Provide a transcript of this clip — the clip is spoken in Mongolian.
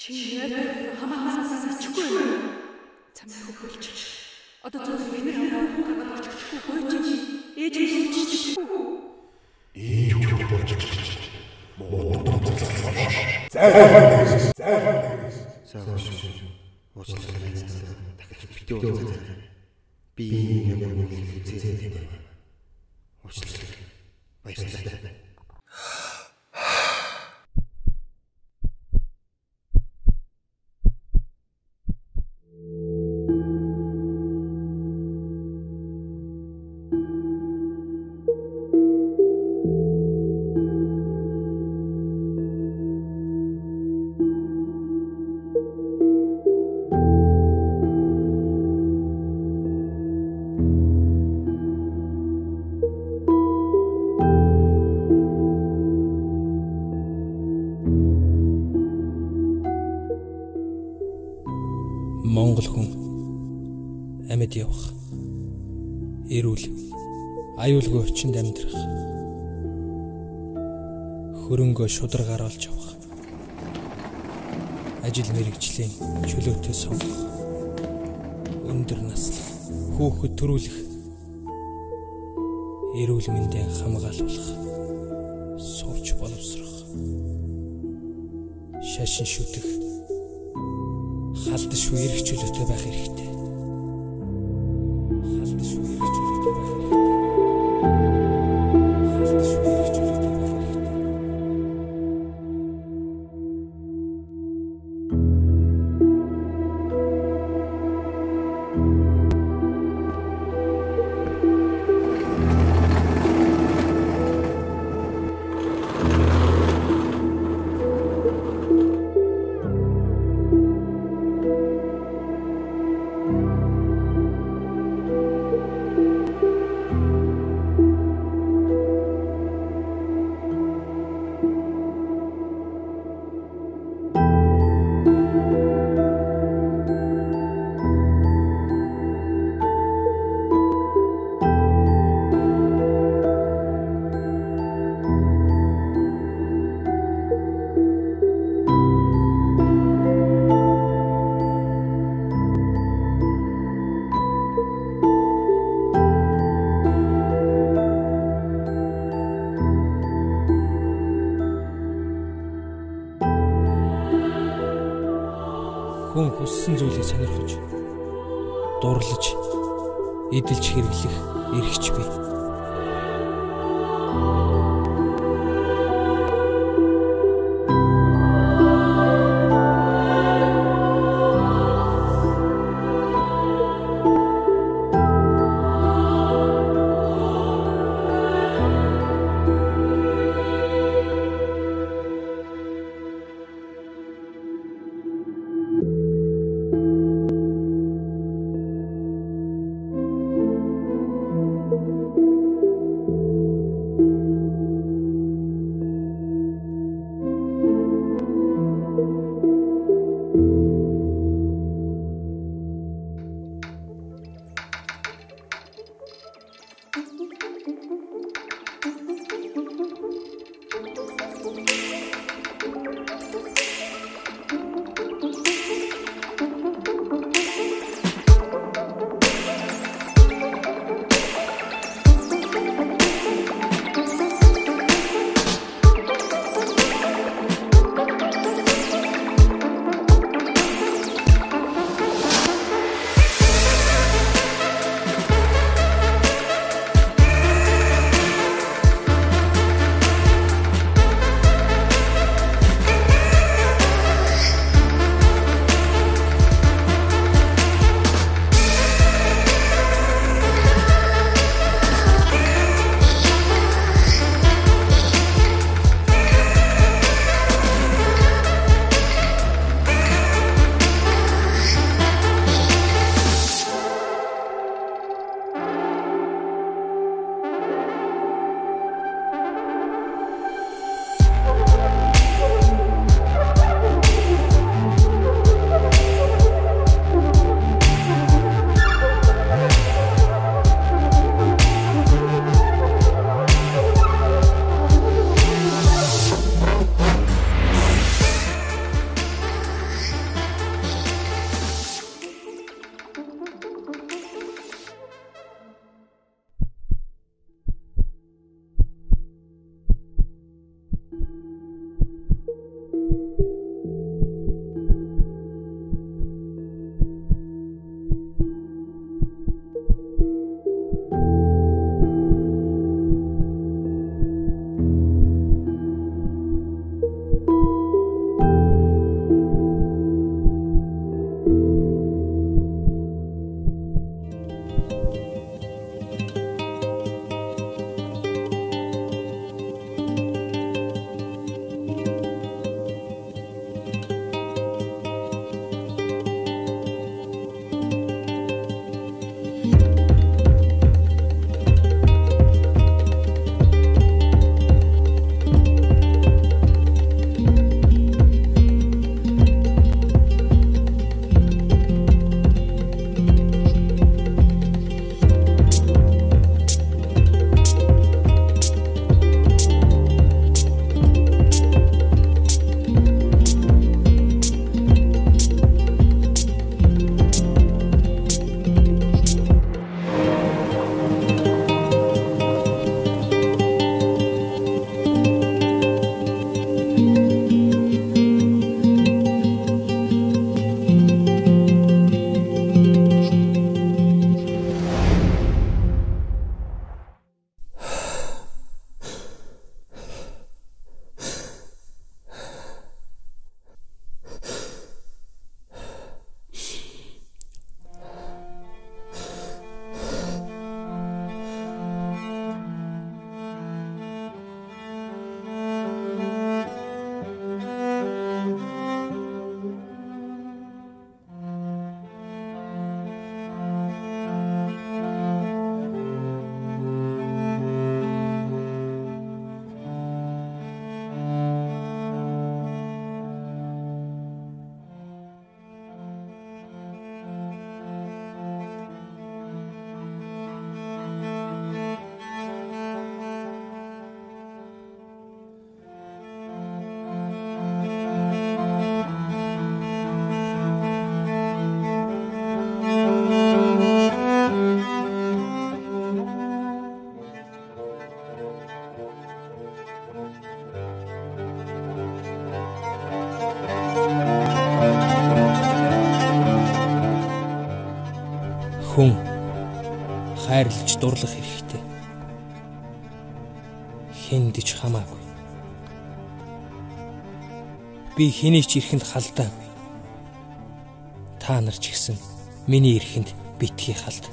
Чи яг хамаасаас ичгүй юм. Цамхаг болчих. Одоо зөв ихнэр аваад очихгүй гойж ээж хэлчихчихгүй. Ийм юу болж байгаа юм. Дахиж битүү уулзаа. Би юм үзээ. Уучлаарай. Баярлалаа. Монгол хүн амьд явах, эрүүл, аюулгүй орчинд амьдрах, хөрөнгөө шударгаар олж авах, ажил мэргэжлийн чөлөөтэй сонгох, өндөр наслах, хүүхэд төрүүлэх, эрүүл мэндийг хамгаалуулах, сууч боловсрох, шашин шүтэх, халдшгүй эрх чөлөөтэй байх хэрэгтэй. Халдшгүй эрх чөлөөтэй байх хэрэгтэй. Халдшгүй эрх чөлөөтэй байх хэрэгтэй. Хүн хүссэн зүйлийг сонирхож, дурлаж, эдэлж хэрэглэх эрхч бий. Хүн хайрлаж дурлах хэрэгтэй. Хэнд ч хамаагүй. Би хэний ч эрхэнд халдаагүй. Та нар ч гэсэн миний эрхэнд битгий халд.